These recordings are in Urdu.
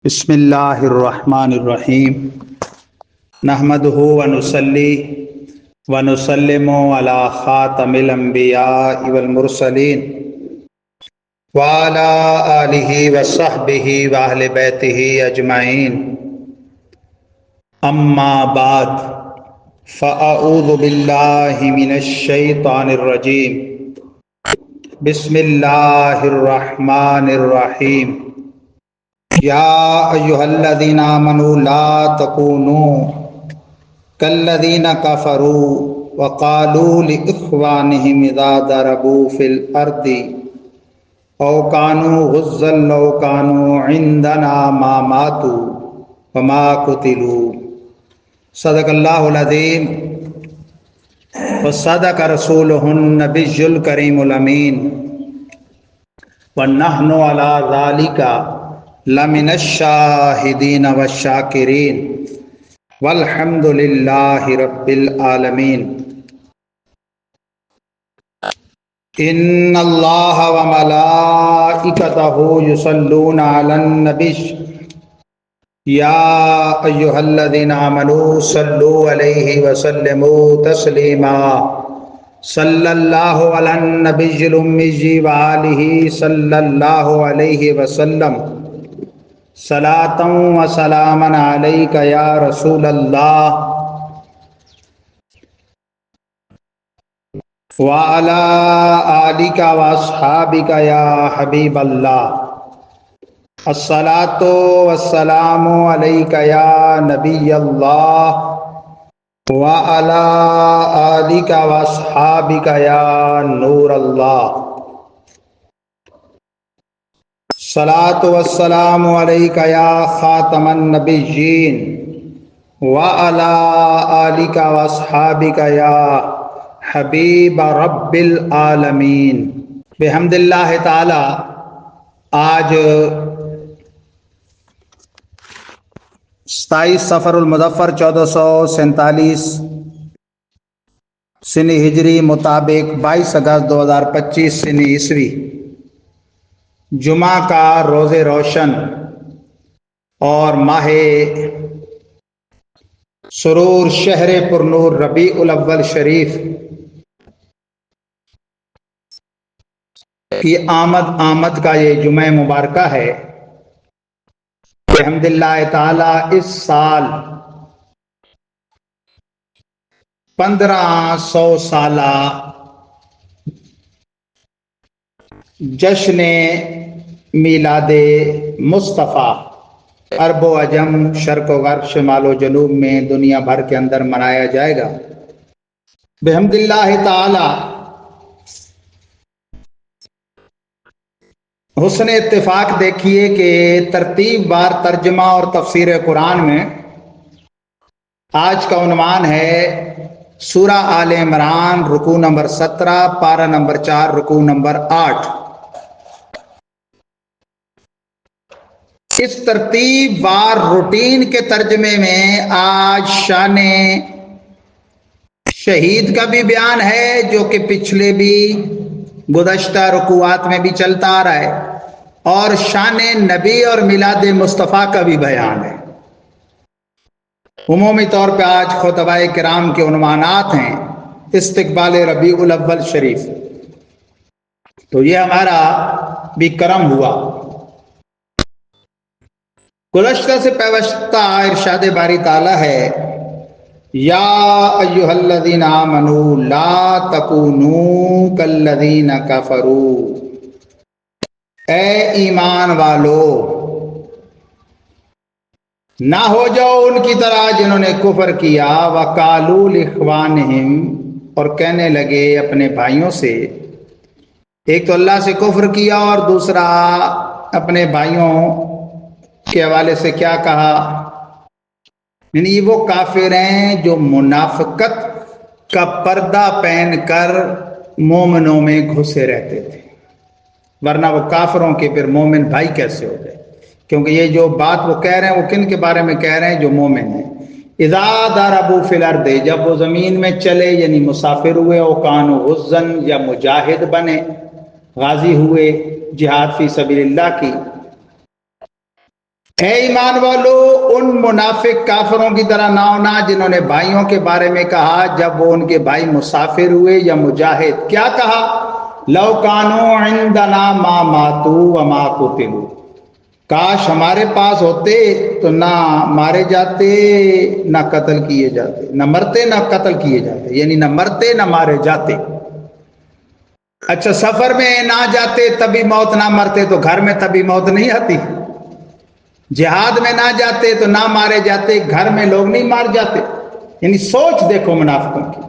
بسم اللہ الرحمن الرحیم نحمدہ ونصلی ونسلم علی خاتم الانبیاء والمرسلین وعلی آلہ وصحبہ واہل بیتہ اجمعین اما بعد فاعوذ باللہ من الشیطان الرجیم بسم اللہ الرحمن الرحیم یا ایہا الذین آمنوا لا تکونوا کالذین کفروا وقالوا لإخوانہم اذا ضربوا فی الارض او کانوا غزا لو کانوا عندنا ما ماتوا وما قتلوا صدق اللہ العظیم وصدق رسولہ النبی الکریم الامین ونحن علی ذالک لمن الشاہدین والشاکرین والحمد للہ رب العالمین ان اللہ وملائکتہ یصلون علی النبی یا ایہا الذین آمنوا صلوا علیہ وسلموا تسلیما صلی اللہ علی النبی الامی وآلہ صلی اللہ علیہ وسلم صلاۃ و سلاما علیک یا رسول اللہ وعلی آلک واصحابک یا حبیب اللہ الصلاۃ والسلام علیک یا نبی اللہ وعلی آلک واصحابک یا نور اللہ الصلاۃ والسلام علیک یا خاتم النبیین وعلی آلک واصحابک یا حبیب رب العالمین بحمد اللہ تعالی آج 27 صفر المظفر 1447 سنی ہجری مطابق 22 اگست 2025 سنی عیسوی جمعہ کا روز روشن اور ماہ سرور شہر پر نور ربیع الاول شریف کی آمد کا یہ جمعہ مبارکہ ہے الحمد للہ تعالی اس سال 1500 سالہ جشن میلاد مصطفیٰ عرب و عجم شرق و غرب شمال و جنوب میں دنیا بھر کے اندر منایا جائے گا بحمد اللہ تعالی حسن اتفاق دیکھیے کہ ترتیب بار ترجمہ اور تفسیر قرآن میں آج کا عنوان ہے سورہ آل عمران رکوع نمبر 17 پارہ نمبر 4 رکوع نمبر 8 اس ترتیب بار روٹین کے ترجمے میں آج شان شہید کا بھی بیان ہے جو کہ پچھلے بھی گزشتہ رکوعات میں بھی چلتا آ رہا ہے اور شان نبی اور میلاد مصطفیٰ کا بھی بیان ہے عمومی طور پہ آج خطبہ کرام کے عنوانات ہیں استقبال ربیع الاول شریف تو یہ ہمارا بھی کرم ہوا گزشتہ سے پیوستہ ارشاد باری تعالیٰ ہے یا ایہا الذین آمنوا لا تکونوا کالذین کفروا اے ایمان والو نہ ہو جاؤ ان کی طرح جنہوں نے کفر کیا وقالوا لاخوانہم اور کہنے لگے اپنے بھائیوں سے ایک تو اللہ سے کفر کیا اور دوسرا اپنے بھائیوں کے حوالے سے کیا کہا یعنی وہ کافر ہیں جو منافقت کا پردہ پہن کر مومنوں میں گھسے رہتے تھے ورنہ وہ کافروں کے پھر مومن بھائی کیسے ہو گئے کیونکہ یہ جو بات وہ کہہ رہے ہیں وہ کن کے بارے میں کہہ رہے ہیں جو مومن ہیں اذا ضربوا فی الارض جب وہ زمین میں چلے یعنی مسافر ہوئے او کانوا غزا یا مجاہد بنے غازی ہوئے جہاد فی سبیل اللہ کی اے ایمان والو ان منافق کافروں کی طرح نہ ہونا جنہوں نے بھائیوں کے بارے میں کہا جب وہ ان کے بھائی مسافر ہوئے یا مجاہد، کیا کہا؟ لو کانوا عندنا ما ماتوا وما قتلوا، کاش ہمارے پاس ہوتے تو نہ مارے جاتے نہ قتل کیے جاتے، نہ مرتے نہ قتل کیے جاتے، یعنی نہ مرتے نہ مارے جاتے۔ اچھا سفر میں نہ جاتے تبھی موت، نہ مرتے تو گھر میں تبھی موت نہیں آتی؟ جہاد میں نہ جاتے تو نہ مارے جاتے، گھر میں لوگ نہیں مار جاتے؟ یعنی سوچ دیکھو منافقوں کی۔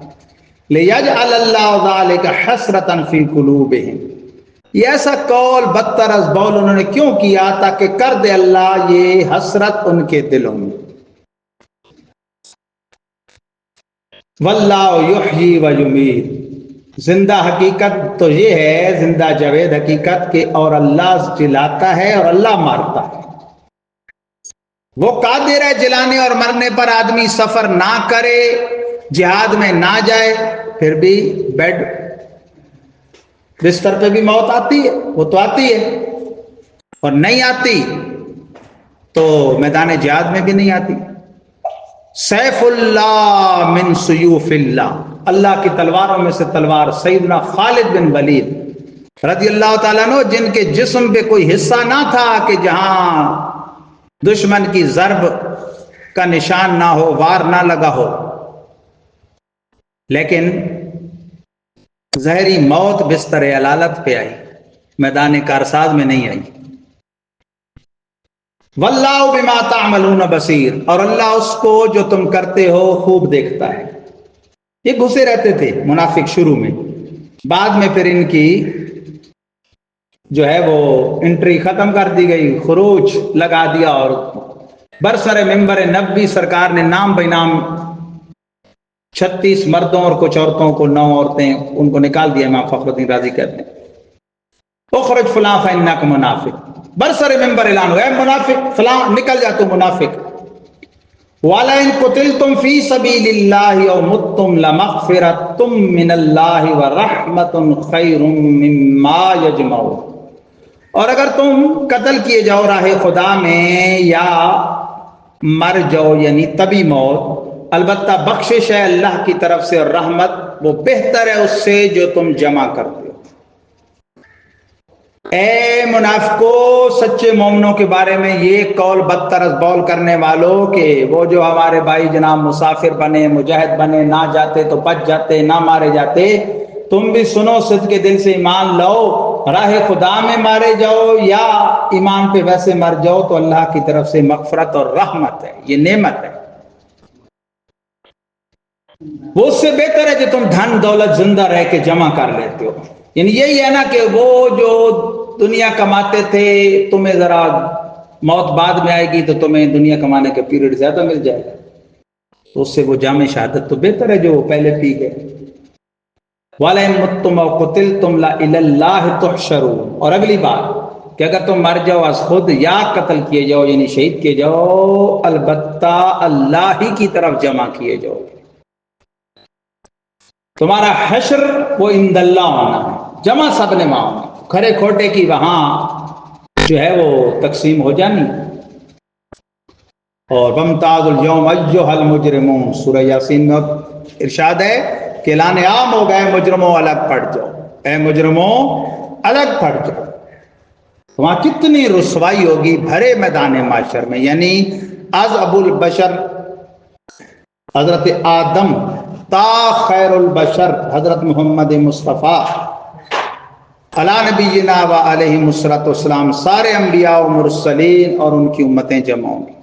لِيَجْعَلَ اللَّهُ ذَلِكَ حَسْرَةً فِي قُلُوبِهِمْ، یہ ایسا قول بدتر از بول انہوں نے کیوں کیا؟ تاکہ کر دے اللہ یہ حسرت ان کے دلوں میں۔ وَاللَّهُ يُحْيِي وَيُمِيتُ، زندہ حقیقت تو یہ ہے، زندہ جاوید حقیقت کہ اور اللہ جلاتا ہے اور اللہ مارتا ہے۔ وہ قادر ہے جلانے اور مرنے پر۔ آدمی سفر نہ کرے، جہاد میں نہ جائے، پھر بھی بیڈ بستر پہ بھی موت آتی ہے، وہ تو آتی ہے، اور نہیں آتی تو میدان جہاد میں بھی نہیں آتی۔ سیف اللہ من سیوف اللہ، اللہ کی تلواروں میں سے تلوار سیدنا خالد بن ولید رضی اللہ تعالیٰ عنہ، جن کے جسم پہ کوئی حصہ نہ تھا کہ جہاں دشمن کی ضرب کا نشان نہ ہو، وار نہ لگا ہو، لیکن زہری موت بستر علالت پہ آئی، میدان کارساز میں نہیں آئی۔ واللہ بما تعملون بصیر، اور اللہ اس کو جو تم کرتے ہو خوب دیکھتا ہے۔ یہ گھسے رہتے تھے منافق شروع میں، بعد میں پھر ان کی جو ہے وہ انٹری ختم کر دی گئی، خروج لگا دیا، اور برسر ممبر نبوی سرکار نے نام بہ نام 36 مردوں اور کچھ عورتوں کو، 9 عورتیں، ان کو نکال دیا۔ امام فخر الدین رازی کہتے ہیں اخرج فلاں فانک منافق، برسر ممبر اعلان ہوا ہے منافق فلاں نکل جا تو منافق۔ وَلَئِن قُتِلْتُمْ فِي سَبِيلِ اللَّهِ أَوْ مُتُّمْ لَمَغْفِرَةٌ مِّنَ اللَّهِ وَرَحْمَةٌ خَيْرٌ مِّمَّا يَجْمَعُونَ، اور اگر تم قتل کیے جاؤ راہ خدا میں یا مر جاؤ یعنی طبی موت، البتہ بخشش ہے اللہ کی طرف سے اور رحمت، وہ بہتر ہے اس سے جو تم جمع کرتے ہو۔ اے منافقو، سچے مومنوں کے بارے میں یہ قول بدتر از بول کرنے والوں کہ وہ جو ہمارے بھائی جناب مسافر بنے، مجاہد بنے، نہ جاتے تو بچ جاتے، نہ مارے جاتے، تم بھی سنو، صدق کے دل سے ایمان لاؤ، راہ خدا میں مارے جاؤ یا ایمان پہ ویسے مر جاؤ تو اللہ کی طرف سے مغفرت اور رحمت ہے، یہ نعمت ہے۔ وہ اس سے بہتر ہے جو تم دھن دولت زندہ رہ کے جمع کر لیتے ہو۔ یعنی یہی ہے نا کہ وہ جو دنیا کماتے تھے، تمہیں ذرا موت بعد میں آئے گی تو تمہیں دنیا کمانے کا پیریڈ زیادہ مل جائے گا، تو اس سے وہ جامع شہادت تو بہتر ہے جو پہلے پی گئے۔ وَلَئِن مُتُّمْ أَوْ قُتِلْتُمْ لَإِلَى اللَّهِ تُحْشَرُونَ، اور اگلی بات کہ اگر تم مر جاؤ از خود یا قتل کیے جاؤ یعنی شہید کیے جاؤ، البتہ اللہ ہی کی طرف جمع کیے جاؤ۔ تمہارا حشر وہ عند اللہ ہونا ہے، جمع سب نے وہاں ہونا، کھرے کھوٹے کی وہاں جو ہے وہ تقسیم ہو جانی۔ اور وَامْتَازُوا الْيَوْمَ أَيُّهَا الْمُجْرِمُونَ، سورہ یاسین میں ارشاد ہے کہ اعلان عام ہو گئے، مجرموں الگ پڑ جاؤ، اے مجرموں الگ پڑ جاؤ۔ وہاں کتنی رسوائی ہوگی بھرے میدان معاشر میں، یعنی از ابو البشر حضرت آدم تا خیر البشر حضرت محمد مصطفیٰ علی نبینا و علیہ الصلوۃ والسلام، سارے انبیاء و مرسلین اور ان کی امتیں جمع ہوں گی۔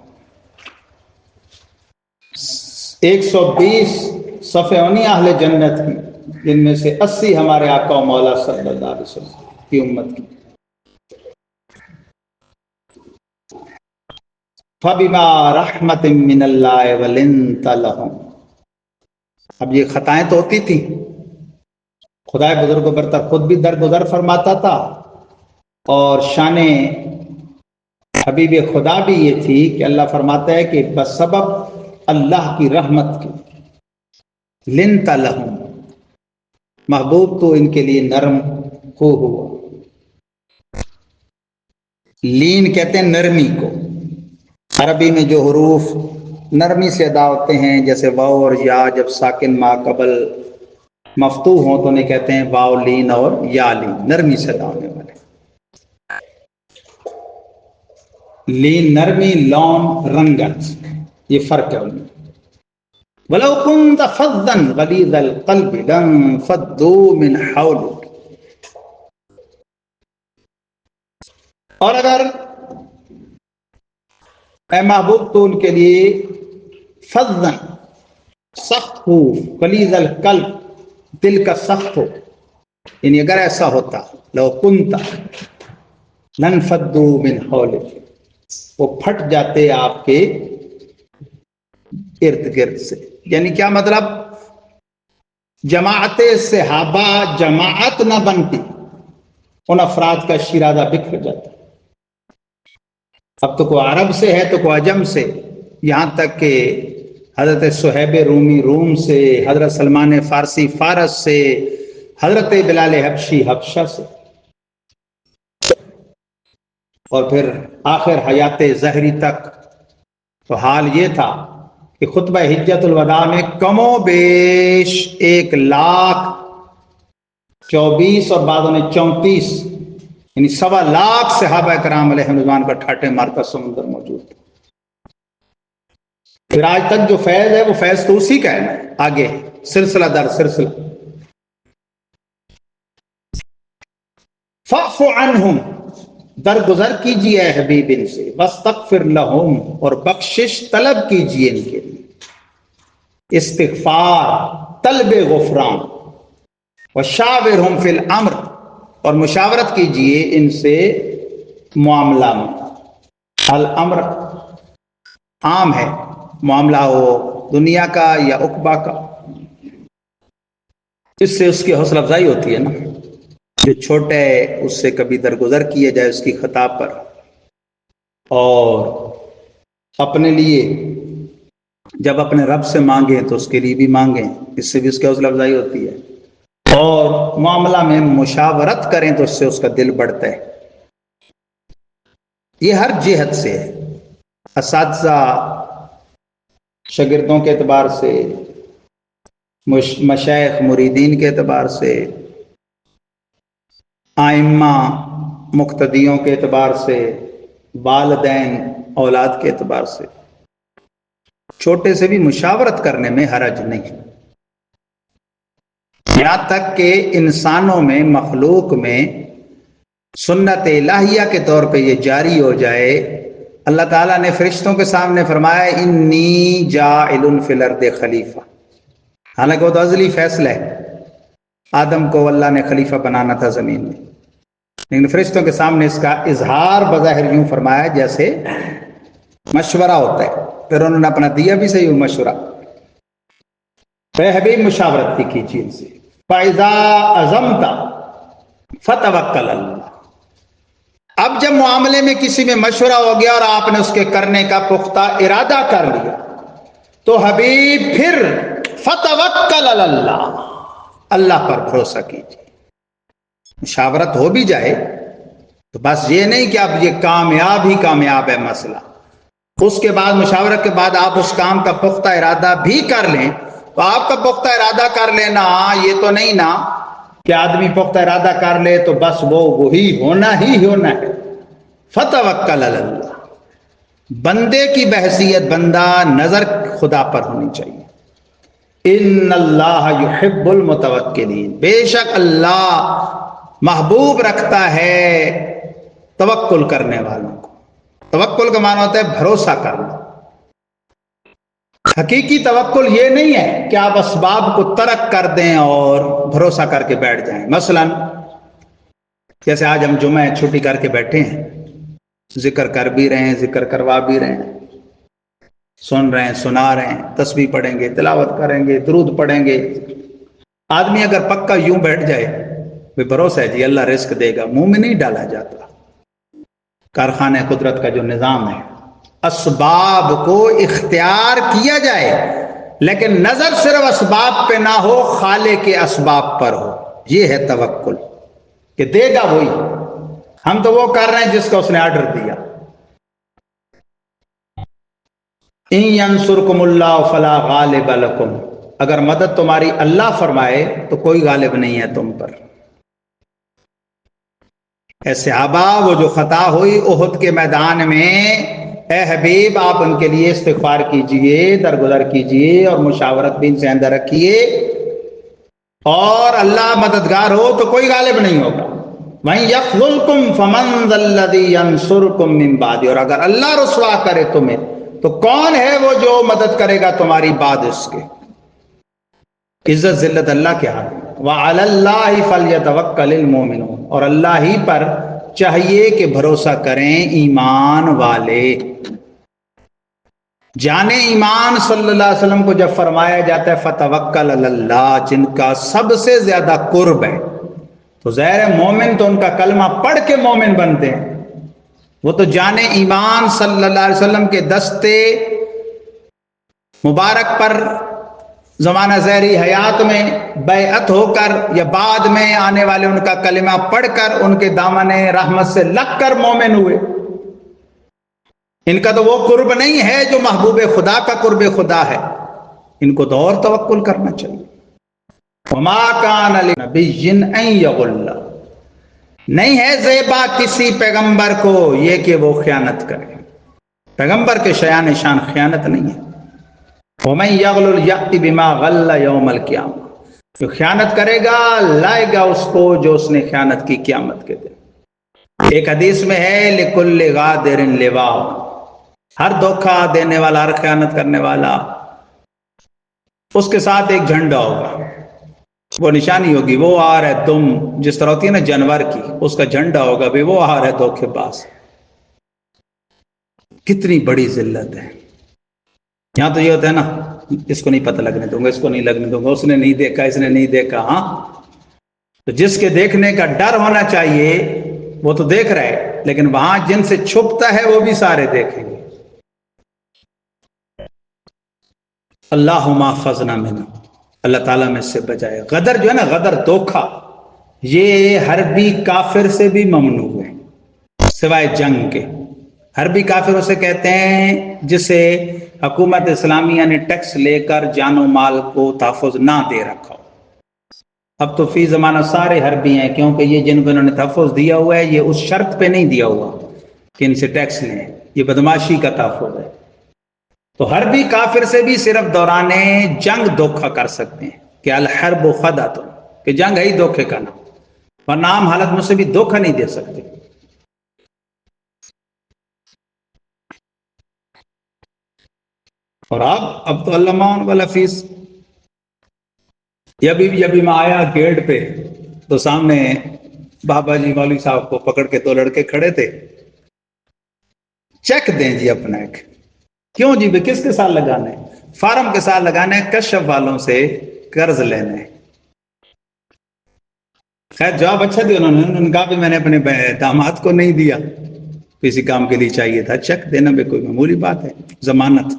120 صفحے ہونی اہل جنت کی، جن میں سے 80 ہمارے آقا و مولا صلی اللہ علیہ وسلم کی امت کی۔ فَبِمَا رَحْمَةٍ مِّنَ اللَّهِ وَلِنْتَ لَهُمْ، اب یہ خطائیں تو ہوتی تھیں، خدائے بزرگ و برتر خود بھی درگزر فرماتا تھا، اور شان حبیب خدا بھی یہ تھی کہ اللہ فرماتا ہے کہ بسبب اللہ کی رحمت کی لنت لہم، محبوب تو ان کے لیے نرم ہو ہوا۔ لین کہتے ہیں نرمی کو، عربی میں جو حروف نرمی سے ادا ہوتے ہیں جیسے واو اور یا، جب ساکن ما قبل مفتوح ہوں تو انہیں کہتے ہیں واو لین اور یا لین، نرمی سے ادا ہونے والے۔ لین نرمی، لون رنگت، یہ فرق ہے ان میں۔ وَلَوْ كُنْتَ فَظًّا غَلِيظَ الْقَلْبِ لَانفَضُّوا مِنْ حَوْلِكَ، اور اگر اے محبوب تو ان کے لیے فَظًّا سخت ہو، غلیظ القلب دل کا سخت ہو، یعنی اگر ایسا ہوتا، لو کنتا لنفضوا من حولک، وہ پھٹ جاتے آپ کے ارد گرد سے۔ یعنی کیا مطلب؟ جماعت صحابہ جماعت نہ بنتی، ان افراد کا شیرازہ بکھر جاتا۔ اب تو کوئی عرب سے ہے تو کوئی عجم سے، یہاں تک کہ حضرت صہیب رومی روم سے، حضرت سلمان فارسی فارس سے، حضرت بلال حبشی حبشہ سے، اور پھر آخر حیات ظہری تک تو حال یہ تھا کہ خطبہ حجت الوداع میں کم و بیش 1,24,000 اور بعضوں نے 34، یعنی 1,25,000 صحابہ کرام علیہ رضوان کا ٹھاٹے مار کا سمندر موجود تھا۔ پھر آج تک جو فیض ہے وہ فیض تو اسی کا ہے نا، آگے سلسلہ در سلسلہ۔ فَاعْفُ عَنْهُمْ، درگزر کیجئے اے حبیب ان سے، وَاسْتَغْفِرْ لَهُمْ، اور بخشش طلب کیجئے ان کے لیے، استغفار، طلب غفران، وَشَاوِرْهُمْ فِي الْأَمْرِ، اور مشاورت کیجئے ان سے معاملہ میں۔ الامر عام ہے، معاملہ ہو دنیا کا یا عقبہ کا، اس سے اس کی حوصلہ افزائی ہوتی ہے نا۔ جو چھوٹا ہے اس سے کبھی درگزر کیا جائے اس کی خطا پر، اور اپنے لیے جب اپنے رب سے مانگیں تو اس کے لیے بھی مانگیں، اس سے بھی اس کی حوصلہ افزائی ہوتی ہے، اور معاملہ میں مشاورت کریں تو اس سے اس کا دل بڑھتا ہے۔ یہ ہر جہت سے ہے، اساتذہ شاگردوں کے اعتبار سے، مشائخ مریدین کے اعتبار سے، ائمہ مقتدیوں کے اعتبار سے، والدین اولاد کے اعتبار سے، چھوٹے سے بھی مشاورت کرنے میں حرج نہیں، یہاں تک کہ انسانوں میں، مخلوق میں سنت الہیہ کے طور پہ یہ جاری ہو جائے۔ اللہ تعالیٰ نے فرشتوں کے سامنے فرمایا انی جاعل فی الارض خلیفہ، حالانکہ وہ تو ازلی فیصلہ ہے، آدم کو اللہ نے خلیفہ بنانا تھا زمین میں، لیکن فرشتوں کے سامنے اس کا اظہار بظاہر یوں فرمایا جیسے مشورہ ہوتا ہے، پھر انہوں نے اپنا دیا بھی صحیح مشورہ۔ اے حبیب مشاورت بھی کیجیے ان سے۔ فَإِذَا عَزَمْتَ فَتَوَكَّلْ عَلَى اللَّهِ، اب جب معاملے میں کسی میں مشورہ ہو گیا اور آپ نے اس کے کرنے کا پختہ ارادہ کر لیا تو حبیب پھر فَتَوَكَّلْ عَلَى اللَّهِ، اللہ پر بھروسہ کیجیے۔ مشاورت ہو بھی جائے تو بس یہ نہیں کہ اب یہ کامیاب ہی کامیاب ہے مسئلہ، اس کے بعد مشاورت کے بعد آپ اس کام کا پختہ ارادہ بھی کر لیں تو آپ کا پختہ ارادہ کر لینا یہ تو نہیں نا کہ آدمی پختہ ارادہ کر لے تو بس وہی ہونا ہی ہونا ہے۔ فَتَوَكَّلْ عَلَى اللَّهِ، بندے کی بحثیت بندہ نظر خدا پر ہونی چاہیے۔ ان اللہ یحب المتوکلین، بے شک اللہ محبوب رکھتا ہے توکل کرنے والوں کو۔ توکل کا معنی ہوتا ہے بھروسہ کرنا۔ حقیقی توکل یہ نہیں ہے کہ آپ اسباب کو ترک کر دیں اور بھروسہ کر کے بیٹھ جائیں۔ مثلا جیسے آج ہم جمعہ چھٹی کر کے بیٹھے ہیں، ذکر کر بھی رہے ہیں، ذکر کروا بھی رہے ہیں، سن رہے ہیں، سنا رہے ہیں، تسبیح پڑھیں گے، تلاوت کریں گے، درود پڑھیں گے۔ آدمی اگر پکا یوں بیٹھ جائے بھی بھروسہ ہے جی اللہ رزق دے گا، منہ میں نہیں ڈالا جاتا۔ کارخانہ قدرت کا جو نظام ہے، اسباب کو اختیار کیا جائے لیکن نظر صرف اسباب پہ نہ ہو، خالق کے اسباب پر ہو، یہ ہے توکل، کہ دے گا وہی، ہم تو وہ کر رہے ہیں جس کا اس نے آرڈر دیا۔ ان ینصرکم اللہ فلا غالب لکم، اگر مدد تمہاری اللہ فرمائے تو کوئی غالب نہیں ہے تم پر۔ اے صحابہ، وہ جو خطا ہوئی احد کے میدان میں، اے حبیب آپ ان کے لیے استغفار کیجئے، درگزر کیجئے اور مشاورت بھی ان سے اندر رکھیے، اور اللہ مددگار ہو تو کوئی غالب نہیں ہوگا۔ وَإِن يَخْذُلْكُمْ فَمَنْ ذَا الَّذِي يَنْصُرُكُم مِّن بَعْدِهِ، اور اگر اللہ رسوا کرے تمہیں تو کون ہے وہ جو مدد کرے گا تمہاری بعد اس کے؟ عزت ذلت اللہ کے ہاتھ میں۔ وَعَلَى اللَّهِ فَلْيَتَوَكَّلِ الْمُؤْمِنُونَ، اور اللہ ہی پر چاہیے کہ بھروسہ کریں ایمان والے۔ جان ایمان صلی اللہ علیہ وسلم کو جب فرمایا جاتا ہے فَتَوَكَّلْ عَلَى اللَّهِ، جن کا سب سے زیادہ قرب ہے، تو ظاہر ہے مومن تو ان کا کلمہ پڑھ کے مومن بنتے ہیں، وہ تو جان ایمان صلی اللہ علیہ وسلم کے دستے مبارک پر زمانہ ظاہری حیات میں بیعت ہو کر یا بعد میں آنے والے ان کا کلمہ پڑھ کر ان کے دامن رحمت سے لگ کر مومن ہوئے۔ ان کا تو وہ قرب نہیں ہے جو محبوب خدا کا قرب خدا ہے، ان کو تو اور توکل کرنا چاہیے۔ وما کان لنبی ان یغل، نہیں ہے زیبا کسی پیغمبر کو یہ کہ وہ خیانت کرے، پیغمبر کے شایان شان خیانت نہیں ہے۔ ومن یغل یأتی بما غل یوم القیامہ، جو خیانت کرے گا لائے گا اس کو جو اس نے خیانت کی قیامت کے دن۔ ایک حدیث میں ہے لکل غادر لواء، ہر دھوکہ دینے والا، ہر خیانت کرنے والا، اس کے ساتھ ایک جھنڈا ہوگا، وہ نشانی ہوگی، وہ آ رہا ہے تم، جس طرح ہوتی ہے نا جانور کی، اس کا جھنڈا ہوگا بھی وہ آ رہا ہے دھوکے باز۔ کتنی بڑی ذلت ہے۔ یہاں تو یہ ہوتا ہے نا، اس کو نہیں پتہ لگنے دوں گا، اس کو نہیں لگنے دوں گا، اس نے نہیں دیکھا، اس نے نہیں دیکھا۔ ہاں، تو جس کے دیکھنے کا ڈر ہونا چاہیے وہ تو دیکھ رہا ہے، لیکن وہاں جن سے چھپتا ہے وہ بھی سارے دیکھیں گے۔ اللہم احفظنا منہ، اللہ تعالیٰ میں سے بچائے۔ غدر جو ہے نا، غدر دھوکا، یہ حربی کافر سے بھی ممنوع ہے سوائے جنگ کے۔ حربی کافر اسے کہتے ہیں جسے حکومت اسلامیہ نے ٹیکس لے کر جان و مال کو تحفظ نہ دے رکھا ہو۔ اب تو فی زمانہ سارے حربی ہیں، کیونکہ یہ جن کو انہوں نے تحفظ دیا ہوا ہے یہ اس شرط پہ نہیں دیا ہوا کہ ان سے ٹیکس لیں، یہ بدماشی کا تحفظ ہے۔ تو حربی کافر سے بھی صرف دوران جنگ دھوکہ کر سکتے ہیں کہ الحرب خدعۃ، کہ جنگ ہے ہی دھوکے کا نام، ورنہ عام حالت میں سے بھی دھوکہ نہیں دے سکتے۔ اور اب تو اللہ معاون والا فیس۔ ابھی میں آیا گیٹ پہ تو سامنے بابا جی مولوی صاحب کو پکڑ کے دو لڑکے کھڑے تھے، چیک دیں جی اپنا ایک۔ کیوں جی بھائی، کس کے ساتھ لگانا ہے؟ فارم کے ساتھ لگانا ہے، کشف والوں سے قرض لینا ہے۔ خیر جواب اچھا دیا انہوں نے کہا کہ میں نے اپنے داماد کو نہیں دیا، کسی کام کے لیے چاہیے تھا، چیک دینا بھی کوئی معمولی بات ہے، ضمانت۔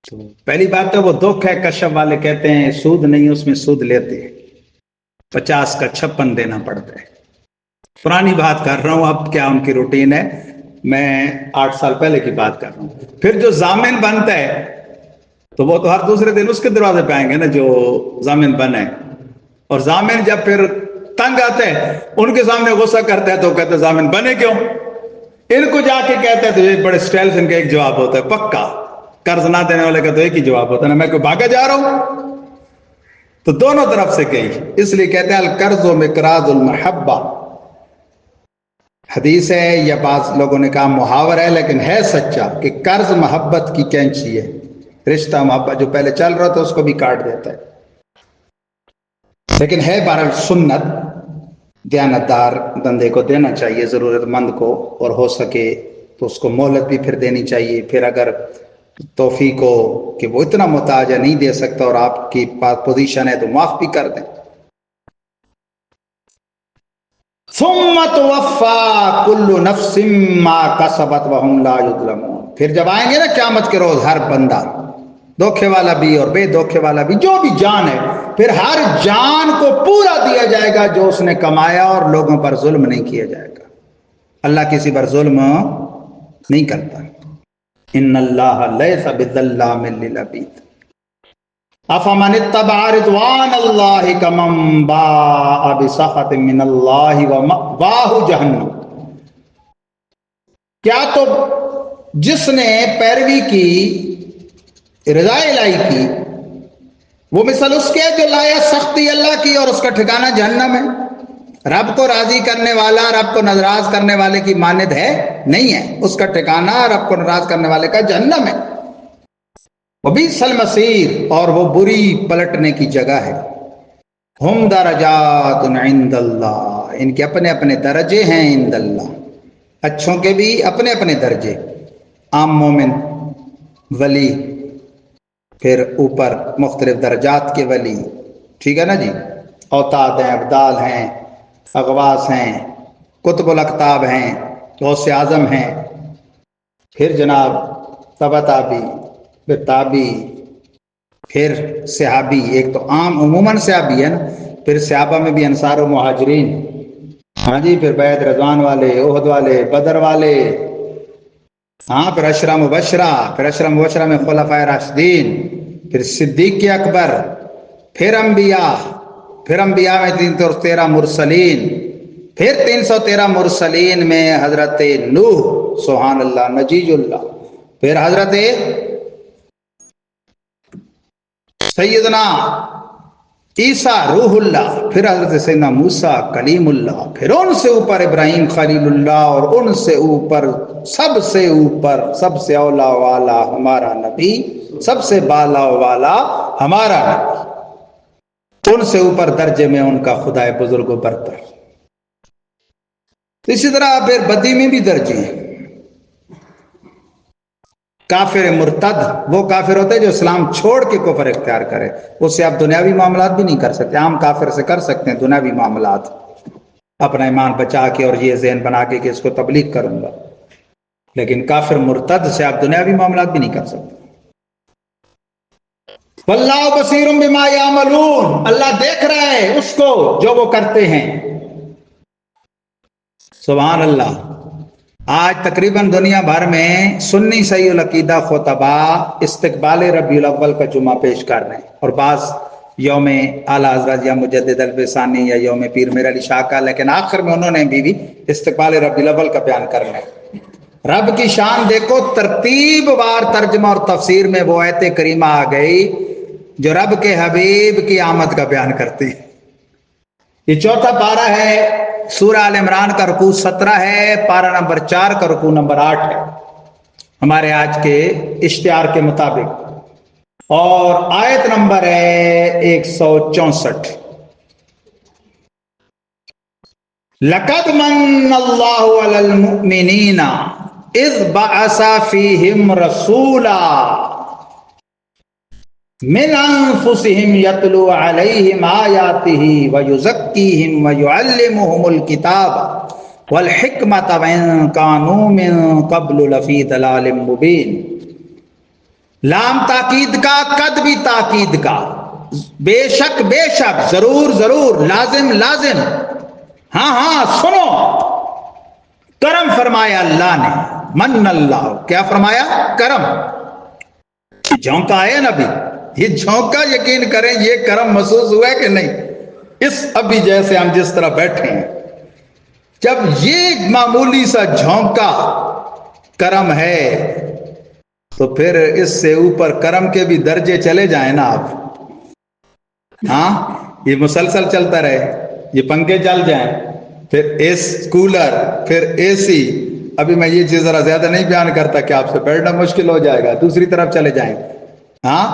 تو پہلی بات تو وہ دکھ ہے، کشف والے کہتے ہیں سود نہیں، اس میں سود لیتے ہیں، 50 کا 56 دینا پڑتا ہے۔ پرانی بات کر رہا ہوں، اب کیا ان کی روٹین ہے، میں 8 سال پہلے کی بات کر رہا ہوں۔ پھر جو ضامن بنتا ہے تو وہ تو ہر دوسرے دن اس کے دروازے پہ آئیں گے نا جو ضامن بنا ہے، اور ضامن جب پھر تنگ آتے ہیں ان کے سامنے غصہ کرتا ہے تو کہتے ہیں ضامن بنے کیوں؟ ان کو جا کے کہتے ہیں تو یہ بڑے سٹائل سے ان کا ایک جواب ہوتا ہے پکا، قرض نہ دینے والے کا تو ایک ہی جواب ہوتا ہے نا، میں کوئی بھاگا جا رہا ہوں۔ تو دونوں طرف سے کہیں، اس لیے کہتے ہیں القرض و مقراض المحبہ، حدیث ہے یا بعض لوگوں نے کہا محاور ہے، لیکن ہے سچا کہ قرض محبت کی کینچی ہے، رشتہ محبت جو پہلے چل رہا تھا اس کو بھی کاٹ دیتا ہے۔ لیکن ہے بہرحال سنت، دیانتدار بندے کو دینا چاہیے ضرورت مند کو، اور ہو سکے تو اس کو مہلت بھی پھر دینی چاہیے۔ پھر اگر توفیق ہو کہ وہ اتنا محتاج ہے نہیں دے سکتا اور آپ کی پوزیشن ہے تو معاف بھی کر دیں۔ ثم توفی کل نفس ما کسبت وهم لا یظلمون، پھر جب آئیں گے نا قیامت کے روز ہر بندہ، دھوکے والا بھی اور بے دھوکے والا بھی، جو بھی جان ہے، پھر ہر جان کو پورا دیا جائے گا جو اس نے کمایا، اور لوگوں پر ظلم نہیں کیا جائے گا۔ اللہ کسی پر ظلم نہیں کرتا۔ ان اللہ لیس بظلام للعبید افمن اتبع رضوان اللہ کمن باء بسخط من اللہ ومأواہ جہنم، کیا تو جس نے پیروی کی، رضا الہی کی، وہ مثل اس کے جو لایا سختی اللہ کی اور اس کا ٹھکانہ جہنم ہے۔ رب کو راضی کرنے والا رب کو ناراض کرنے والے کی مانند ہے نہیں ہے، اس کا ٹھکانہ رب کو ناراض کرنے والے کا جہنم ہے۔ وبئس المصیر، اور وہ بری پلٹنے کی جگہ ہے۔ ہم درجات عند اللہ، ان کے اپنے اپنے درجے ہیں عند اللہ، اچھوں کے بھی اپنے اپنے درجے، عام مومن، ولی، پھر اوپر مختلف درجات کے ولی، ٹھیک ہے نا جی، اوتاد ہیں، ابدال ہیں، اغواس ہیں، قطب الاقطاب ہیں، غوث اعظم ہیں، پھر جناب تبع تابی، پھر تابی، پھر صحابی، ایک تو عام عموماً صحابی ہے نا، پھر صحابہ میں بھی انصار و مہاجرین، ہاں جی، پھر بیعت رضوان والے، احد والے، بدر والے، ہاں، پھر عشرہ مبشرہ، پھر عشرہ مبشرہ میں خلفائے راشدین، پھر صدیق اکبر، پھر انبیاء، پھر انبیاء میں 313 مرسلین، پھر 313 مرسلین میں حضرت نوح سبحان اللہ نجیج اللہ، پھر حضرت سیدنا عیسیٰ روح اللہ، پھر حضرت سیدنا موسیٰ کلیم اللہ، پھر ان سے اوپر ابراہیم خلیل اللہ، اور ان سے اوپر سب سے اولا والا ہمارا نبی، سب سے بالا والا ہمارا نبی، ان سے اوپر درجے میں ان کا خدائے بزرگ و برتر۔ اسی طرح پھر بدی میں بھی درجے ہیں۔ کافر مرتد وہ کافر ہوتے جو اسلام چھوڑ کے کفر اختیار کرے، اس سے آپ دنیاوی معاملات بھی نہیں کر سکتے، عام کافر سے کر سکتے ہیں دنیاوی معاملات، اپنا ایمان بچا کے اور یہ ذہن بنا کے کہ اس کو تبلیغ کروں گا، لیکن کافر مرتد سے آپ دنیاوی معاملات بھی نہیں کر سکتے۔ واللہ بصیر بما یعملون، اللہ دیکھ رہا ہے اس کو جو وہ کرتے ہیں، سبحان اللہ۔ آج تقریباً دنیا بھر میں سنی صحیح العقیدہ خطبہ استقبال ربیع الاول کا جمعہ پیش کر رہے ہیں، اور بعض یوم اعلیٰ حضرت یا مجدد الفسانی یا یوم پیر میر علی شاہ کا، لیکن آخر میں انہوں نے بھی استقبال ربیع الاول کا بیان کرنا ہے۔ رب کی شان دیکھو، ترتیب وار ترجمہ اور تفسیر میں وہ آیت کریمہ آ گئی جو رب کے حبیب کی آمد کا بیان کرتی ہے۔ یہ چوتھا پارہ ہے، سورہ آل عمران کا رکوع 17 ہے، پارہ نمبر 4 کا رکوع نمبر 8 ہے ہمارے آج کے اشتہار کے مطابق، اور آیت نمبر ہے 164۔ لَقَدْ مَنَّ اللَّهُ عَلَى الْمُؤْمِنِينَ إِذْ بَعَثَ فِيهِمْ رَسُولًا من انفسهم يتلو عليهم آياته ويزكيهم ويعلمهم الكتاب والحكمة وإن كانوا من قبل لفي ضلال مبين۔ لام تاکید کا، قد بھی تاکید کا، بے شک بے شک، ضرور ضرور، لازم لازم، ہاں ہاں سنو، کرم فرمایا اللہ نے، من اللہ، کیا فرمایا؟ کرم، جھونکا ہے نبی، یہ جھونکا یقین کریں یہ کرم محسوس ہوا ہے کہ نہیں؟ اس ابھی جیسے ہم جس طرح بیٹھے ہیں، جب یہ معمولی سا جھونکا کرم ہے تو پھر اس سے اوپر کرم کے بھی درجے چلے جائیں نا آپ، ہاں، یہ مسلسل چلتا رہے، یہ پنکھے چل جائیں، پھر کولر، پھر اے سی، ابھی میں یہ چیز ذرا زیادہ نہیں بیان کرتا کہ آپ سے بیٹھنا مشکل ہو جائے گا، دوسری طرف چلے جائیں، ہاں،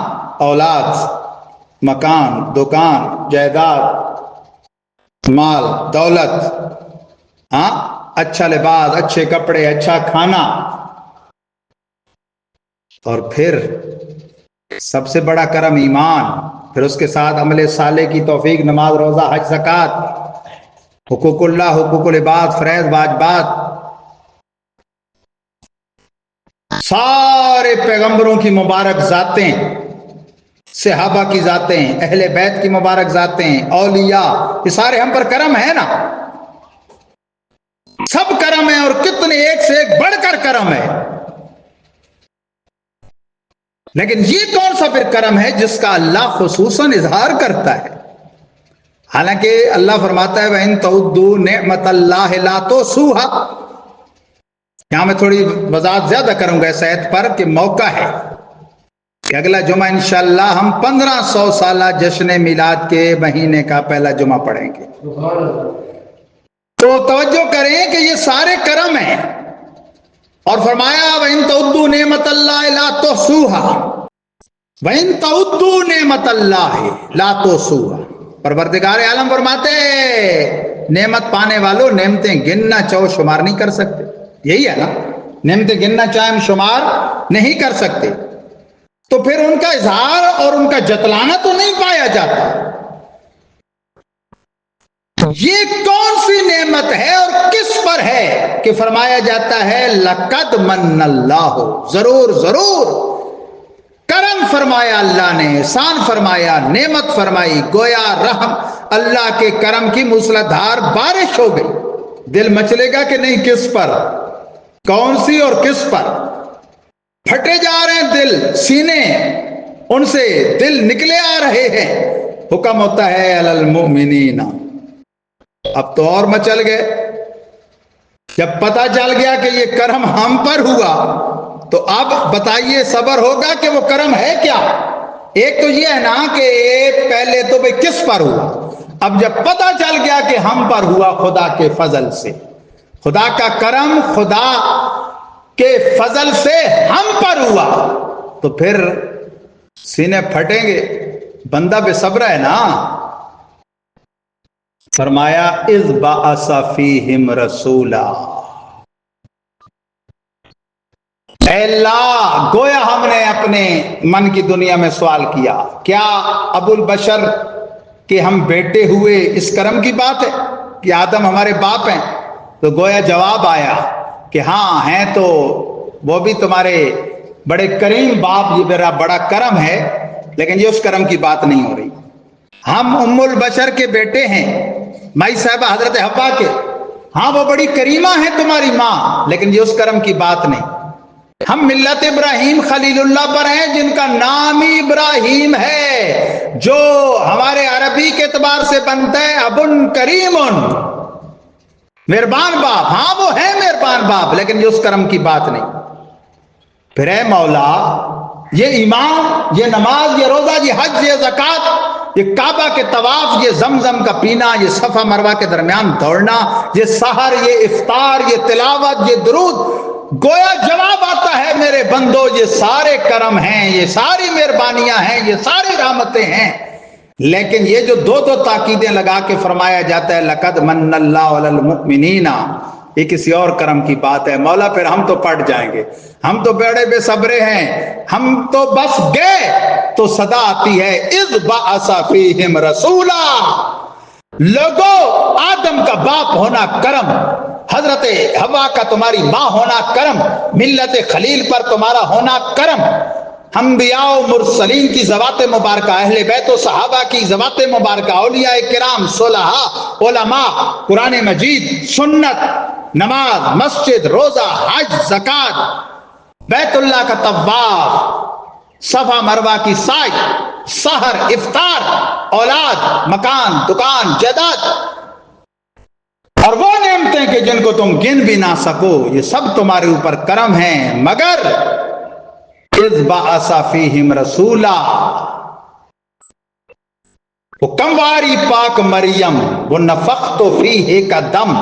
اولاد، مکان، دکان، جائیداد، مال، دولت، ہاں، اچھا لباس، اچھے کپڑے، اچھا کھانا، اور پھر سب سے بڑا کرم ایمان، پھر اس کے ساتھ عمل صالح کی توفیق، نماز، روزہ، حج، زکوٰۃ، حقوق اللہ، حقوق العباد، فرائض، واجبات، سارے پیغمبروں کی مبارک ذاتیں، صحابہ کی ذاتیں، اہل بیت کی مبارک ذاتیں، اولیاء، یہ سارے ہم پر کرم ہے نا، سب کرم ہے، اور کتنے ایک سے ایک بڑھ کر کرم ہے۔ لیکن یہ کون سا پھر کرم ہے جس کا اللہ خصوصاً اظہار کرتا ہے؟ حالانکہ اللہ فرماتا ہے وَإِن تَعُدُّوا نِعْمَتَ اللَّهِ لَا تُحْصُوهَا۔ یہاں میں تھوڑی وضاحت زیادہ کروں گا اس آیت پر کہ موقع ہے کہ اگلا جمعہ انشاءاللہ ہم 1500 سالہ جشن میلاد کے مہینے کا پہلا جمعہ پڑھیں گے۔ تو توجہ کریں کہ یہ سارے کرم ہیں، اور فرمایا وَإِن تَعُدُّوا نِعْمَتَ اللَّهِ لَا تُحْصُوهَا، وَإِن تَعُدُّوا نِعْمَتَ اللَّهِ لَا تُحْصُوهَا۔ پروردگار عالم فرماتے نعمت پانے والوں نعمتیں گننا چاہو شمار نہیں کر سکتے، یہی ہے نا، نعمتیں گننا چاہیں شمار نہیں کر سکتے، تو پھر ان کا اظہار اور ان کا جتلانا تو نہیں پایا جاتا۔ یہ کون سی نعمت ہے اور کس پر ہے کہ فرمایا جاتا ہے لقد من اللہ، ضرور ضرور کرم فرمایا اللہ نے، احسان فرمایا، نعمت فرمائی، گویا رحم اللہ کے کرم کی موسلادھار بارش ہو گئی۔ دل مچلے گا کہ نہیں کس پر، کون سی اور کس پر؟ پھٹے جا رہے ہیں دل، سینے ان سے دل نکلے آ رہے ہیں۔ حکم ہوتا ہے علی المؤمنین، اب تو اور مچل گئے۔ جب پتہ چل گیا کہ یہ کرم ہم پر ہوا تو اب بتائیے صبر ہوگا کہ وہ کرم ہے کیا؟ ایک تو یہ ہے نا کہ پہلے تو بھئی کس پر ہوا، اب جب پتہ چل گیا کہ ہم پر ہوا خدا کے فضل سے، خدا کا کرم خدا کے فضل سے ہم پر ہوا، تو پھر سینے پھٹیں گے، بندہ بے صبر ہے نا۔ فرمایا اذ بعث فیہم رسولا، اے اللہ گویا ہم نے اپنے من کی دنیا میں سوال کیا، کیا ابو البشر کہ ہم بیٹے ہوئے اس کرم کی بات ہے کہ آدم ہمارے باپ ہیں؟ تو گویا جواب آیا کہ ہاں ہیں، تو وہ بھی تمہارے بڑے کریم باپ، یہ میرا بڑا کرم ہے، لیکن یہ اس کرم کی بات نہیں ہو رہی۔ ہم ام البشر کے بیٹے ہیں، مائی صاحبہ حضرت حوا کے، ہاں وہ بڑی کریمہ ہے تمہاری ماں، لیکن یہ اس کرم کی بات نہیں۔ ہم ملت ابراہیم خلیل اللہ پر ہیں جن کا نام ہی ابراہیم ہے، جو ہمارے عربی کے اعتبار سے بنتا ہے ابن کریم، مہربان باپ، ہاں وہ ہے مہربان باپ، لیکن یہ اس کرم کی بات نہیں۔ پھر اے مولا یہ ایمان، یہ نماز، یہ روزہ، یہ حج، یہ زکوٰۃ، یہ کعبہ کے طواف، یہ زمزم کا پینا، یہ صفا مروہ کے درمیان دوڑنا، یہ سحر، یہ افطار، یہ تلاوت، یہ درود، گویا جواب آتا ہے میرے بندو یہ سارے کرم ہیں، یہ ساری مہربانیاں ہیں، یہ ساری رحمتیں ہیں، لیکن یہ جو دو دو تاکیدیں لگا کے فرمایا جاتا ہے لقد من اللہ علی المؤمنین، یہ کسی اور کرم کی بات ہے۔ مولا پھر ہم تو پٹ جائیں گے، ہم تو بڑے بے صبرے ہیں، ہم تو بس گئے، تو صدا آتی ہے اذ بعث فیہم رسولا، لوگو آدم کا باپ ہونا کرم، حضرت حوا کا تمہاری ماں ہونا کرم، ملت خلیل پر تمہارا ہونا کرم، انبیاء و مرسلین کی ذوات مبارکہ، اہل بیت و صحابہ کی ذوات مبارکہ، اولیاء کرام، صلحاء، علماء، قرآن مجید، سنت، نماز، مسجد، روزہ، حج، زکوٰۃ، بیت اللہ کا طواف، صفا مروہ کی سعی، سحر، افطار، اولاد، مکان، دکان، جائیداد، اور وہ نعمتیں کہ جن کو تم گن بھی نہ سکو، یہ سب تمہارے اوپر کرم ہیں، مگر اذ بعث فیہم رسولا، وہ کمواری پاک مریم، وہ نفخت فیہ کا دم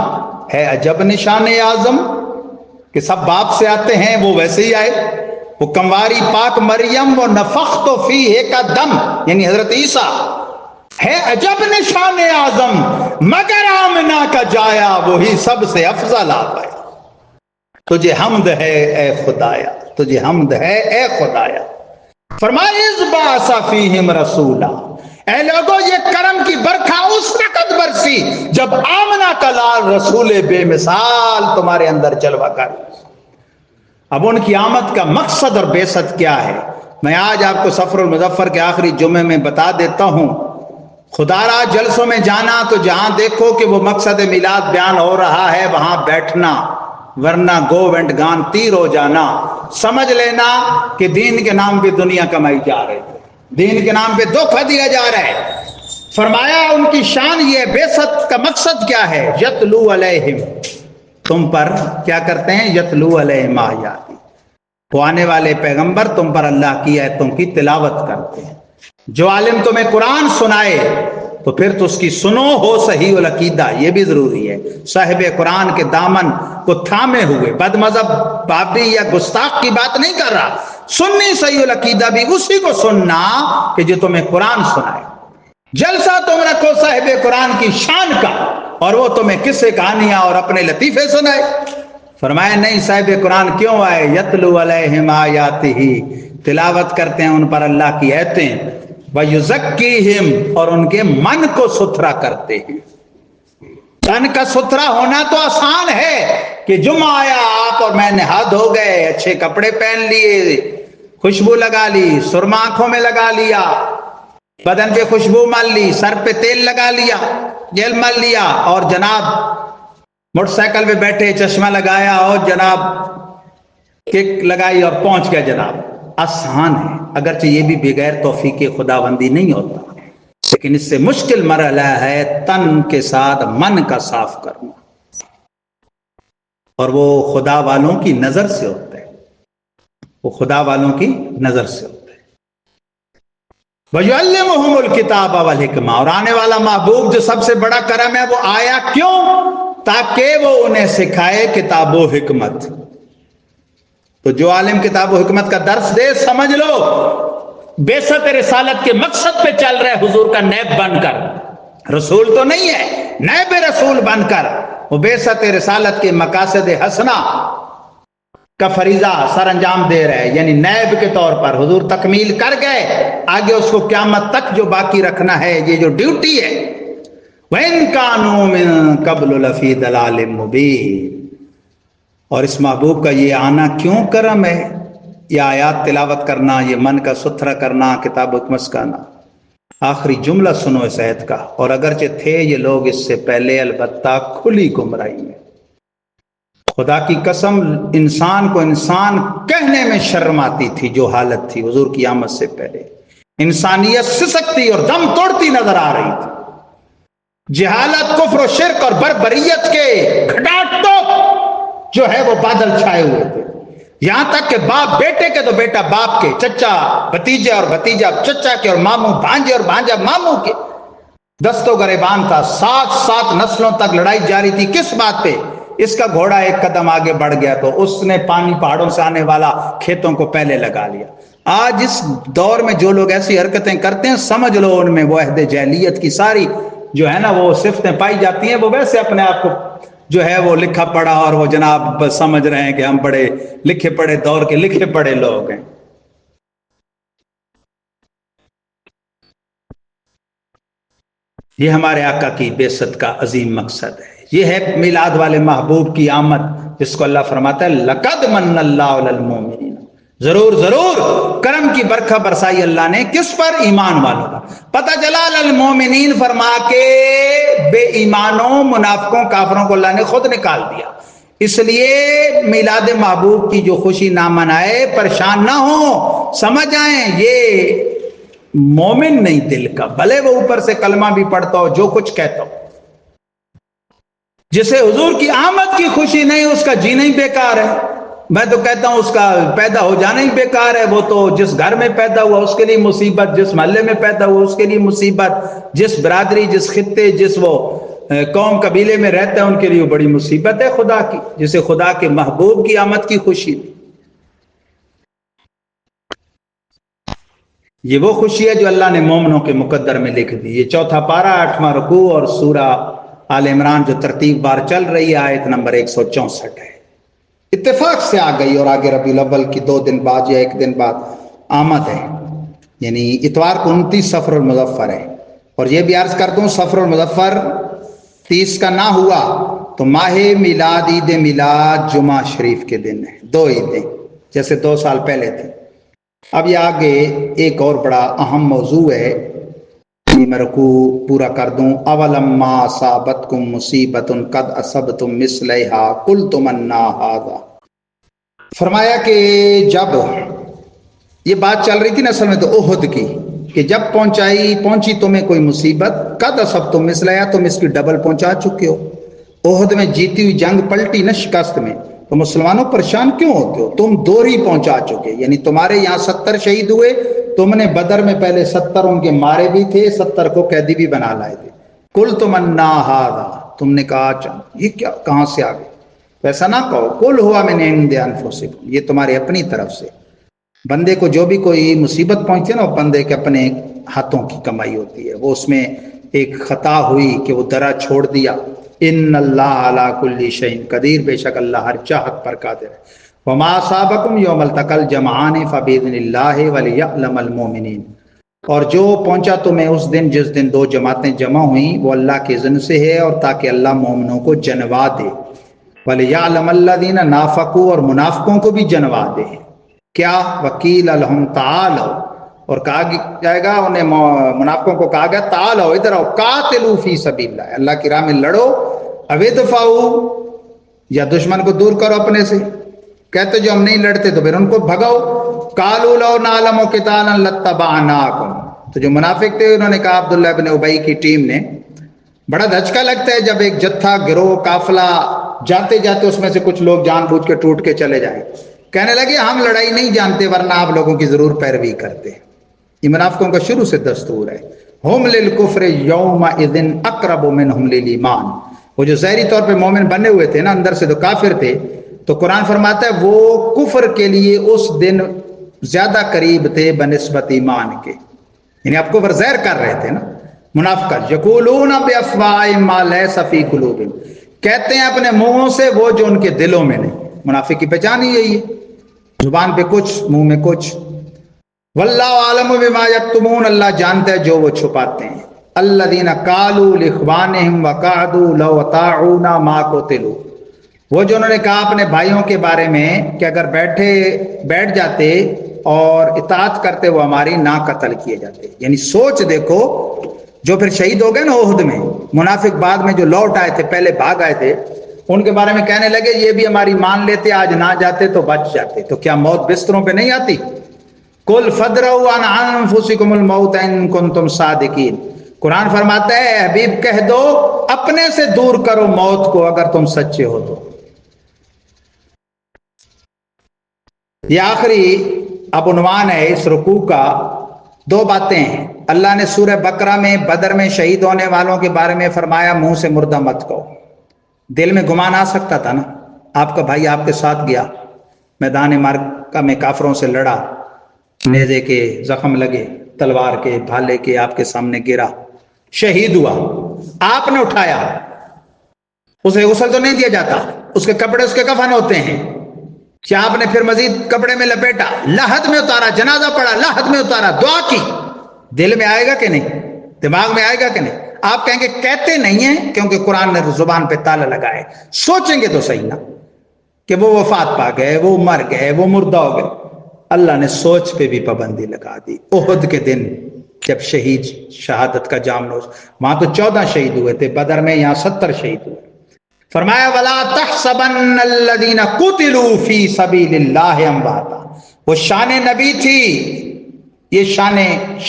ہے، عجب نشان اعظم کہ سب باپ سے آتے ہیں وہ ویسے ہی آئے، وہ کمواری پاک مریم، وہ نفخت فیہ کا دم یعنی حضرت عیسیٰ ہے عجب نشان اعظم، مگر آمنہ کا جایا وہی سب سے افضل آ گیا۔ تجھے حمد ہے اے خدایا، تجھے حمد ہے اے خدایا۔ فرمایا اذ بعث فیہم رسولا، اے لوگوں یہ کرم کی برکھا اس وقت برسی جب آمنہ کا لال رسول بے مثال تمہارے اندر جلوہ کر۔ اب ان کی آمد کا مقصد اور بعثت کیا ہے، میں آج آپ کو سفر المظفر کے آخری جمعے میں بتا دیتا ہوں۔ خدا را جلسوں میں جانا تو جہاں دیکھو کہ وہ مقصد میلاد بیان ہو رہا ہے وہاں بیٹھنا، ورنہ گو اینڈ گان تیر ہو جانا. سمجھ لینا کہ دین کے نام پہ دنیا کمائی جا رہے تھے, دین کے نام پہ دھوکہ دیا جا رہا ہے. فرمایا ان کی شان یہ بعثت کا مقصد کیا ہے, یتلو علیہم, تم پر کیا کرتے ہیں, یتلو علیہم آیاتی, وہ آنے والے پیغمبر تم پر اللہ کی آیتوں کی تلاوت کرتے ہیں. جو عالم تمہیں قرآن سنائے تو پھر تو اس کی سنو, ہو صحیح العقیدہ, یہ بھی ضروری ہے. صاحب قرآن کے دامن کو تھامے ہوئے, بد مذہب بابی یا گستاخ کی بات نہیں کر رہا, سنی صحیح العقیدہ بھی اسی کو سننا کہ جو تمہیں قرآن سنائے. جلسہ تم رکھو صاحب قرآن کی شان کا, اور وہ تمہیں قصے کہانیاں اور اپنے لطیفے سنائے. فرمایا نہیں, صاحب قرآن کیوں آئے, یتلو علیہم آیاتہ, تلاوت کرتے ہیں ان پر اللہ کی آیتیں, وَيُزَكِّيهِمْ, اور ان کے من کو ستھرا کرتے ہیں. تن کا ستھرا ہونا تو آسان ہے کہ جمعہ آیا آپ اور میں نہا دھو گئے, اچھے کپڑے پہن لیے, خوشبو لگا لی, سرما آنکھوں میں لگا لیا, بدن پہ خوشبو مل لی, سر پہ تیل لگا لیا, جیل مل لیا, اور جناب موٹر سائیکل پہ بیٹھے, چشمہ لگایا اور جناب کک لگائی اور پہنچ گیا. جناب آسان ہے, اگرچہ یہ بھی بغیر توفیق خداوندی نہیں ہوتا, لیکن اس سے مشکل مرحلہ ہے تن کے ساتھ من کا صاف کرنا, اور وہ خدا والوں کی نظر سے ہوتا ہے, وہ خدا والوں کی نظر سے ہوتا ہے. وَيُعَلِّمُهُمُ الْكِتَابَ وَالْحِكْمَةَ, اور آنے والا محبوب جو سب سے بڑا کرم ہے وہ آیا کیوں, تاکہ وہ انہیں سکھائے کتاب و حکمت. تو جو عالم کتاب و حکمت کا درس دے, سمجھ لو بعثت رسالت کے مقصد پہ چل رہے حضور کا نیب بن کر, رسول تو نہیں ہے, نیب رسول بن کر وہ بعثت رسالت کے مقاصد حسنہ کا فریضہ سر انجام دے رہے ہیں. یعنی نیب کے طور پر حضور تکمیل کر گئے, آگے اس کو قیامت تک جو باقی رکھنا ہے, یہ جو ڈیوٹی ہے. وَإِن كَانُوا مِن قَبْلُ لَفِي ضَلَالٍ مُبِينٍ, اور اس محبوب کا یہ آنا کیوں کرم ہے, یہ آیات تلاوت کرنا, یہ من کا ستھرا کرنا, کتاب حکمت سکھانا. آخری جملہ سنو اس آیت کا, اور اگرچہ تھے یہ لوگ اس سے پہلے البتہ کھلی گمراہی میں. خدا کی قسم انسان کو انسان کہنے میں شرم آتی تھی جو حالت تھی حضور کی آمد سے پہلے. انسانیت سسکتی اور دم توڑتی نظر آ رہی تھی. جہالت, کفر و شرک اور بربریت کے گھٹاٹو جو ہے وہ بادل چھائے ہوئے تھے. یہاں تک کہ باپ بیٹے کے تو بیٹا باپ کے, چچا بھتیجے اور بھتیجا چچا کے, اور ماموں بھانجے اور بھانجا ماموں کے, دست و گریبان تھا. 7 نسلوں تک لڑائی جاری تھی. کس بات پہ, اس کا گھوڑا ایک قدم آگے بڑھ گیا تو اس نے پانی پہاڑوں سے آنے والا کھیتوں کو پہلے لگا لیا. آج اس دور میں جو لوگ ایسی حرکتیں کرتے ہیں, سمجھ لو ان میں وہ عہد جاہلیت کی ساری جو ہے نا وہ صفتیں پائی جاتی ہیں. وہ ویسے اپنے آپ کو جو ہے وہ لکھا پڑھا, اور وہ جناب سمجھ رہے ہیں کہ ہم بڑے لکھے پڑھے دور کے لکھے پڑھے لوگ ہیں. یہ ہمارے آقا کی بعثت کا عظیم مقصد ہے. یہ ہے میلاد والے محبوب کی آمد, جس کو اللہ فرماتا ہے لقد من اللہ علی المؤمنین, ضرور ضرور کرم کی برکھا برسائی اللہ نے کس پر, ایمان والوں کا. پتہ چلا المؤمنین فرما کے بے ایمانوں, منافقوں, کافروں کو اللہ نے خود نکال دیا. اس لیے میلاد محبوب کی جو خوشی نہ منائے, پریشان نہ ہو, سمجھ آئیں یہ مومن نہیں دل کا, بھلے وہ اوپر سے کلمہ بھی پڑھتا ہو, جو کچھ کہتا ہو. جسے حضور کی آمد کی خوشی نہیں, اس کا جینا ہی بیکار ہے. میں تو کہتا ہوں اس کا پیدا ہو جانا ہی بیکار ہے. وہ تو جس گھر میں پیدا ہوا اس کے لیے مصیبت, جس محلے میں پیدا ہوا اس کے لیے مصیبت, جس برادری, جس خطے, جس وہ قوم قبیلے میں رہتا ہے ان کے لیے بڑی مصیبت ہے خدا کی, جسے خدا کے محبوب کی آمد کی خوشی. یہ وہ خوشی ہے جو اللہ نے مومنوں کے مقدر میں لکھ دی. یہ 4 پارہ 8واں رکوع اور سورہ آل عمران جو ترتیب بار چل رہی ہے, آیت نمبر 164 ہے. اتفاق سے آ گئی, اور آگے ربیع الاول کی 2 دن بعد یا 1 دن بعد آمد ہے. یعنی اتوار کو 29 صفر المظفر ہے. اور یہ بھی عرض کرتا ہوں صفر المظفر 30 کا نہ ہوا تو ماہ میلاد, عید میلاد جمعہ شریف کے دن ہے. 2 عیدیں جیسے 2 سال پہلے تھے. اب یہ آگے ایک اور بڑا اہم موضوع ہے میں رکوع پورا کر دوں. اولما اصابتکم مصیبۃ قد اصبتم مثلھا قلتم انا ھذا. فرمایا کہ جب یہ بات چل رہی تھی نا اصل میں تو احد کی، کہ جب پہنچی تمہیں کوئی مصیبت، قد اصبتم مثلھا، تم اس کی ڈبل پہنچا چکے ہو. احد میں جیتی ہوئی جنگ پلٹی نہ شکست میں، تو مسلمانوں پریشان کیوں ہوتے ہو؟ تم دوہری پہنچا چکے، یعنی تمہارے یہاں 70 شہید ہوئے، تم نے بدر میں پہلے 70 ان کے مارے بھی تھے، 70 کو قیدی بھی بنا لائے تھے. قلتم انا ھذا، تم نے کہا یہ کیا، کہاں سے آ گئے؟ ویسا نہ کہو، قل ھو من عند انفسکم، یہ تمہاری اپنی طرف سے. بندے کو جو بھی کوئی مصیبت پہنچتی ہے نا، وہ بندے کے اپنے ہاتھوں کی کمائی ہوتی ہے. وہ اس میں ایک خطا ہوئی کہ وہ درا چھوڑ دیا. ان اللہ علی کل شیء قدیر، بے شک اللہ ہر چاہت پر قادر ہے. وما اصابکم یوم التقى الجمعان فباذن اللہ ولیعلم المؤمنین، اور جو پہنچا تمہیں اس دن جس دن دو جماعتیں جمع ہوئیں، وہ اللہ کے اذن سے ہے، اور تاکہ اللہ مومنوں کو جنوا دے. ولیعلم الذین نافقوا، اور منافقوں کو بھی جنوا دے. کیا؟ وکیل لہم تعالوا، اور کہا جائے گا انہیں منافقوں کو کہا گیا تعالوا، ادھر آؤ، قاتلوا فی سبیل اللہ، اللہ کی راہ میں لڑو. او ادفعوا، یا دشمن کو دور کرو اپنے سے. کہتے جو ہم نہیں لڑتے تو پھر ان کو بھگاؤ. قالوا لو نعلم قتالا لاتبعناکم، تو جو منافق تھے انہوں نے کہا، عبداللہ بن ابی کی ٹیم نے، بڑا دھچکا لگتا ہے جب ایک جتھا، گروہ، قافلہ جاتے جاتے اس میں سے کچھ لوگ جان بوجھ کے ٹوٹ کے چلے جائیں. کہنے لگے ہم لڑائی نہیں جانتے ورنہ آپ لوگوں کی ضرور پیروی کرتے. یہ منافقوں کا شروع سے دستور ہے. ہم للکفر یومئذ اقرب منہم للایمان، وہ جو ظاہری طور پہ مومن بنے ہوئے تھے نا، اندر سے تو کافر تھے، تو قرآن فرماتا ہے وہ کفر کے لیے اس دن زیادہ قریب تھے بنسبت ایمان کے. یعنی آپ کفر ظاہر کر رہے تھے نا منافقت. یقولون بافواہہم ما لیس فی قلوبہم، کہتے ہیں اپنے منہوں سے وہ جو ان کے دلوں میں نہیں. منافق کی پہچان ہی یہی ہے، زبان پہ کچھ، منہ میں کچھ. واللہ عالم بما یکتمون، اللہ جانتا ہے جو وہ چھپاتے ہیں. الذین قالوا لاخوانہم وقعدوا لو اطاعونا ما قتلوا، وہ جو انہوں نے کہا اپنے بھائیوں کے بارے میں کہ اگر بیٹھ جاتے اور اطاعت کرتے وہ ہماری، نہ قتل کیے جاتے. یعنی سوچ دیکھو، جو پھر شہید ہو گئے نا احد میں، منافق بعد میں جو لوٹ آئے تھے، پہلے بھاگ آئے تھے، ان کے بارے میں کہنے لگے یہ بھی ہماری مان لیتے، آج نہ جاتے تو بچ جاتے. تو کیا موت بستروں پہ نہیں آتی؟ قل فادرؤوا عن انفسکم الموت ان کنتم صادقین. قرآن فرماتا ہے اے حبیب کہہ دو اپنے سے دور کرو موت کو اگر تم سچے ہو تو. یہ آخری اب عنوان ہے اس رکوع کا. دو باتیں ہیں. اللہ نے سورہ بقرہ میں بدر میں شہید ہونے والوں کے بارے میں فرمایا منہ سے مردہ مت کہو. دل میں گمان آ سکتا تھا نا، آپ کا بھائی آپ کے ساتھ گیا، میدان معرکہ میں کافروں سے لڑا، نیزے کے زخم لگے، تلوار کے، بھالے کے، آپ کے سامنے گرا، شہید ہوا، آپ نے اٹھایا، اسے غسل تو نہیں دیا جاتا، اس کے کپڑے اس کے کفن ہوتے ہیں، کیا آپ نے پھر مزید کپڑے میں لپیٹا، لحد میں اتارا، جنازہ پڑھا، لحد میں اتارا، دعا کی، دل میں آئے گا کہ نہیں؟ دماغ میں آئے گا کہ نہیں؟ آپ کہیں گے کہتے نہیں ہیں کیونکہ قرآن نے زبان پہ تالا لگائے. سوچیں گے تو صحیح نا کہ وہ وفات پا گئے، وہ مر گئے، وہ مردہ ہو گئے. اللہ نے سوچ پہ بھی پابندی لگا دی. احد کے دن جب شہید شہادت کا جام نوش، وہاں تو 14 شہید ہوئے تھے، بدر میں یہاں 70 شہید ہوئے. فرمایا وَلَا تَحْسَبَنَّ الَّذِينَ قُتِلُوا فِي سَبِيلِ اللَّهِ أَمْوَاتًا. وہ شان نبی تھی، یہ شان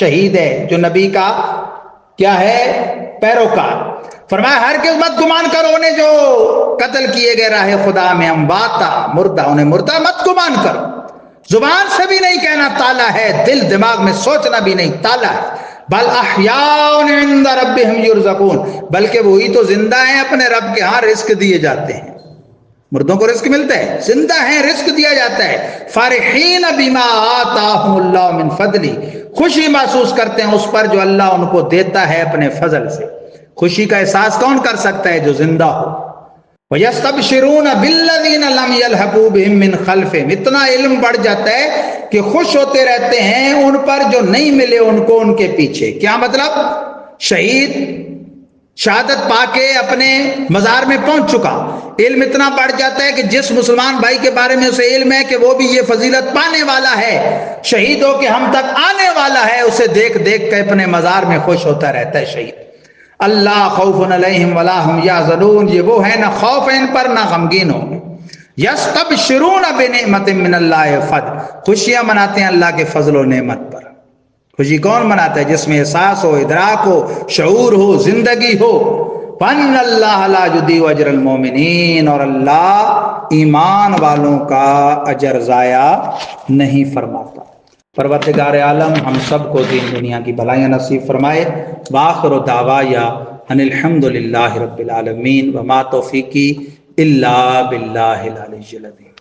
شہید ہے جو نبی کا کیا ہے؟ پیروکار. فرمایا ہرگز مت گمان کرو انہیں جو قتل کیے گئے راہ خدا میں، امواتا، مردہ، انہیں مردہ مت گمان کرو. زبان سے بھی نہیں کہنا تالا ہے، دل دماغ میں سوچنا بھی نہیں تالا ہے. بل احیاء عند ربهم یرزقون، بلکہ وہی تو زندہ ہیں، اپنے رب کے ہاں رزق دیے جاتے ہیں. مردوں کو رزق ملتا ہے، زندہ ہیں، رزق دیا جاتا ہے. فرحین بما آتاہم اللہ من فضلی، خوشی محسوس کرتے ہیں اس پر جو اللہ ان کو دیتا ہے اپنے فضل سے. خوشی کا احساس کون کر سکتا ہے؟ جو زندہ ہو. وَيَسْتَبْشِرُونَ بِالَّذِينَ لَمْ يَلْحَقُوا بِهِم مِّنْ خَلْفِهِمْ، اتنا علم بڑھ جاتا ہے کہ خوش ہوتے رہتے ہیں ان پر جو نہیں ملے ان کو ان کے پیچھے. کیا مطلب؟ شہادت پا کے اپنے مزار میں پہنچ چکا، علم اتنا بڑھ جاتا ہے کہ جس مسلمان بھائی کے بارے میں اسے علم ہے کہ وہ بھی یہ فضیلت پانے والا ہے، شہید ہو کے ہم تک آنے والا ہے، اسے دیکھ دیکھ کے اپنے مزار میں خوش ہوتا رہتا ہے شہید۔ اللہ خوف علیہم ولا ہم یحزنون، یہ وہ ہے نہ خوف ہے ان پر نہ غمگین ہو۔ یستبشرون بنعمت من اللہ فضل، خوشیاں مناتے ہیں اللہ کے فضل و نعمت پر۔ خوشی کون مناتا ہے؟ جس میں احساس ہو، ادراک ہو، شعور ہو، زندگی ہو۔ وَأَنَّ اللَّهَ لَا يُضِيعُ أَجْرَ الْمُؤْمِنِينَ، اور اللہ ایمان والوں کا اجر ضائع نہیں فرماتا۔ پروردگار عالم ہم سب کو دین دنیا کی بھلائیاں نصیب فرمائے۔ وآخر دعوایا ان الحمد للہ رب العالمین، وما توفیقی الا باللہ العلی العظیم۔